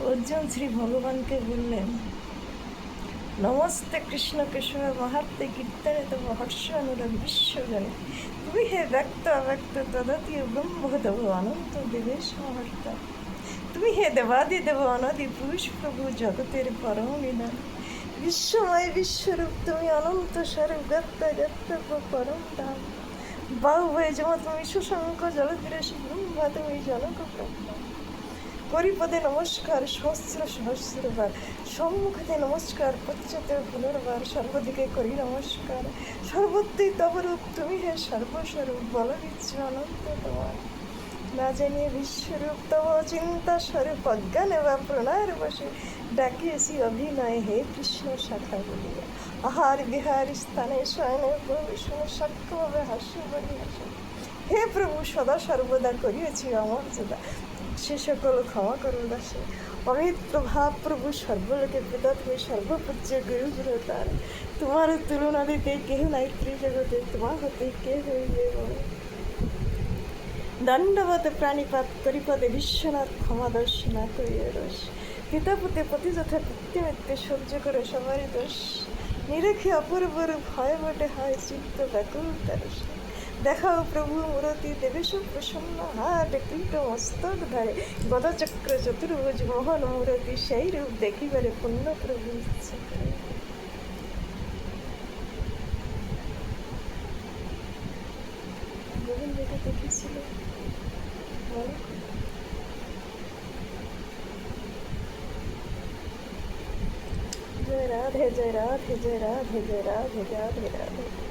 অর্জুন শ্রী ভগবানকে বললেন, নমস্তে কৃষ্ণ কেশব মহার্তে কীর্তনে তব হর্ষ অনুরাগ বিশ্বজনে তুমি হে ব্যক্ত অব্যক্ত তদতীয় ব্রহ্মদেব অনন্ত দেবেশ মহর্তা। তুমি হে দেবাদি দেব অনাদি পুরুষ প্রভু জগতের পরম নিদান। বিশ্বময় বিশ্বরূপ তুমি অনন্ত স্বরূপ গত্য পরম ধাম। বাহু হয়ে যেমন তুমি সুশঙ্ক জলবিরাশি ব্রহ্মা তুমি জনক ব্রহ্মা। করিপদে নমস্কার সহস্রবার, সম্মুখে নমস্কার পশ্চাতে পুনর্বার, সর্বদিকে করি নমস্কার। সর্বত্রই তবরূপ তুমি হে সর্বস্বরূপ, বলবিচ্ছু অনন্ত তোমার। না জানিয়ে বিশ্বরূপ তব চিন্তা স্বরূপ, অজ্ঞানে বা প্রণয়ের বসে ডাকিয়েছি অভিনয় হে কৃষ্ণ শাখা বলিয়া। আহার বিহার স্থানে শয়নে প্রবেশন সাক্ষ্যভাবে হাস্য বলি হাসে। হে প্রভু সদা সর্বদা করিয়েছি অমর যদা, সে সকল ক্ষমা করো দাসে। অমিত প্রভাব প্রভু সর্বলোকে পিতা তুমি সর্বপূজ্য গুরুগুরতার। তোমার তুলনা দিতে কেহ নাই ত্রিজগতে, তোমার হতে কে হইবে বড়। দণ্ডবত প্রাণীপাত করিপদে বিশ্বনাথ, ক্ষমা দর্শ না করিয়া রস। পিতাপুতে পতি যথা কৃত্যমিত্যে সহ্য করে সবারই দোষ। নিরেখে অপূর্ব রূপ হয় বটে হয় চিত্ত ব্যাকুল তারস। দেখাও প্রভু মূরতি দেবেশ প্রসন্ন হাট, কীট মস্তক ধারে গদচক্র চতুর্ভুজ মোহন মূরতি, সেই রূপ দেখিবারে পুণ্য প্রভু ইচ্ছে করে। গোবিন্দকে দেখেছিল, জয় রাধে জয় রাধে জয় রাধে জয় রাধে রাধে রাধে।